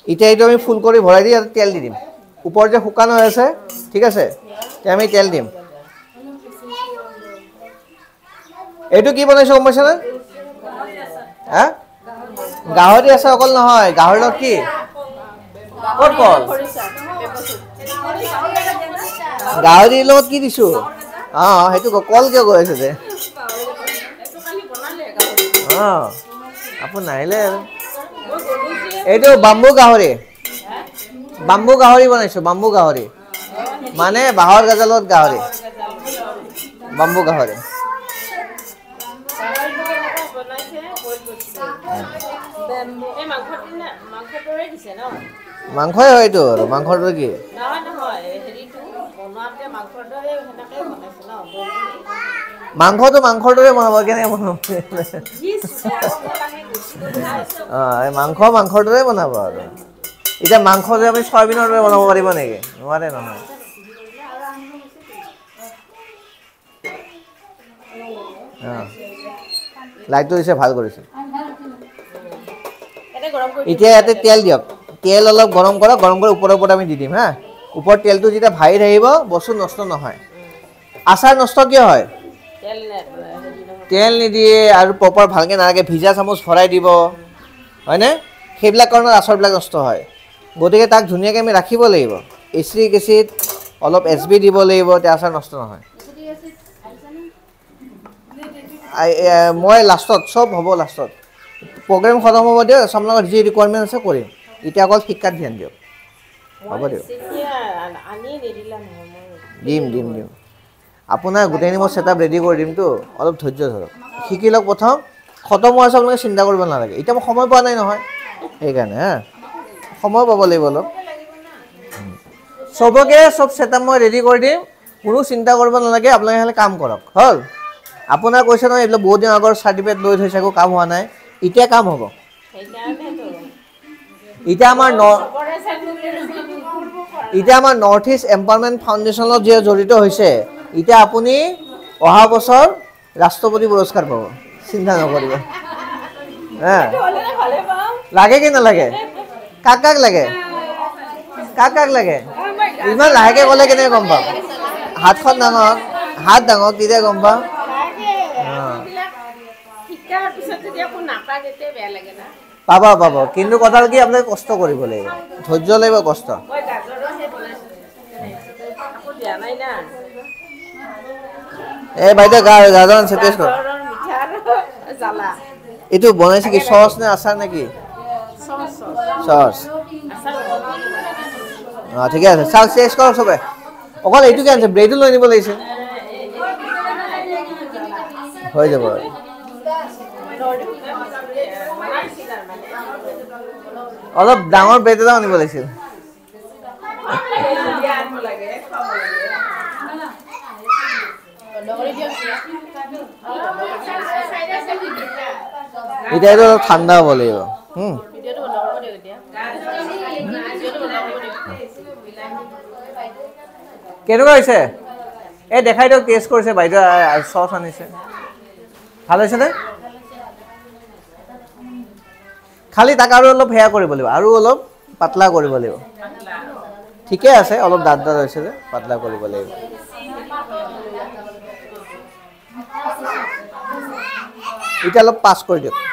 এতিয়া এইটো আমি ফুল কৰি ভৰাই দি ইয়াত তেল দি দিম ওপৰ যে শুকান হৈ আছে ঠিক আছে এতিয়া আমি তেল দিম এইটো কি বনাইছো গম পাইছানে হা গাহৰি আছে অকল নহয় গাহৰি লগত কি ক'ত কল গাহৰি লগত কি দিছো সেইটো কল কিয় গৈ আছে যে আপুনি নাহিলে আৰু এইটো বাম্বু গাহৰি বনাইছো বাম্বু গাহৰি মানে বাঁহৰ গাজৰ লগত গাহৰি বাম্বু গাহৰি মাংসই হয়তো আৰু মাংসৰ কি মাংসটো মাংসৰ দৰে বনাব কেনেকে বনাব মাংসৰ দৰে বনাব আৰু এতিয়া মাংস যে আপুনি চয়াবিনৰ দৰে বনাব পাৰিব নেকি নোৱাৰে নহয় লাইটটো দিছে ভাল কৰিছে এতিয়া ইয়াতে তেল দিয়ক তেল অলপ গৰম কৰক গৰম কৰি ওপৰৰ ওপৰত আমি দি দিম হা ওপৰ তেলটো যেতিয়া ভাহি থাকিব বস্তু নষ্ট নহয় আচাৰ নষ্ট কিয় হয় তেল নিদিয়ে আৰু প্ৰপাৰ ভালকৈ নালাগে ভিজা চামুচ ভৰাই দিব হয়নে সেইবিলাক কাৰণত আচাৰবিলাক নষ্ট হয় গতিকে তাক ধুনীয়াকৈ আমি ৰাখিব লাগিব এচিটিক এচিড অলপ SB দিব লাগিব তেতিয়া আচাৰ নষ্ট নহয় মই লাষ্টত চব হ'ব লাষ্টত প্ৰগ্ৰেম খতম হ'ব দিয়ক আপোনালোকৰ যি ৰিকুৱাৰমেণ্ট আছে কৰিম এতিয়া অকল শিক্ষাত ধ্যান দিয়ক হ'ব দিয়ক দিম আপোনাৰ গোটেইখিনি মই ছেটআপ ৰেডি কৰি দিমতো অলপ ধৈৰ্য ধৰক শিকি লওক প্ৰথম খতম হোৱাৰ পিছত আপোনালোকে চিন্তা কৰিব নালাগে এতিয়া মই সময় পোৱা নাই নহয় সেইকাৰণে সময় পাব লাগিব অলপ চবকে চব ছেটআপ মই ৰেডি কৰি দিম কোনো চিন্তা কৰিব নালাগে আপোনালোকে খালি কাম কৰক হ'ল আপোনাৰ কৈছে নহয় এইবিলাক বহুত দিন আগৰ চাৰ্টিফিকেট লৈ থৈছে একো কাম হোৱা নাই এতিয়া কাম হ'ব এতিয়া আমাৰ নৰ্থ ইষ্ট এম্পাৱাৰমেণ্ট ফাউণ্ডেশ্যনত যে জড়িত হৈছে এতিয়া আপুনি অহা বছৰ ৰাষ্ট্ৰপতি পুৰস্কাৰ পাব চিন্তা নকৰিব লাগে কি নালাগে কাক লাগে ইমান লাহেকৈ ক'লে কেনেকৈ গম পাম হাত ডাঙৰ তেতিয়া গম পাম পাব কিন্তু কথা কি আপোনাক কষ্ট কৰিব লাগিব ধৈৰ্য লাগিব কষ্ট বাইদেউ গাজৰ আনিছে টেষ্ট কৰ এইটো বনাইছে কি চচ নে আচাৰ নে কি চচ ঠিকে আছে চাওক টেষ্ট কৰক চবে অকল এইটোকে আনিছে ব্ৰেডো লৈ নিব লাগিছে হৈ যাব অলপ ডাঙৰ ব্ৰেড এটা আনিব লাগিছিল এতিয়া এইটো ঠাণ্ডা হ'ব লাগিব কেনেকুৱা হৈছে এই দেখাই দিয়ক টেষ্ট কৰিছে বাইদেউ চচ আনিছে ভাল হৈছেনে খালি তাক আৰু অলপ সেয়া কৰিব লাগিব আৰু অলপ পাতলা কৰিব লাগিব ঠিকে আছে অলপ দাঁত হৈছে যে পাতলা কৰিব লাগিব এতিয়া অলপ পাছ কৰি দিয়ক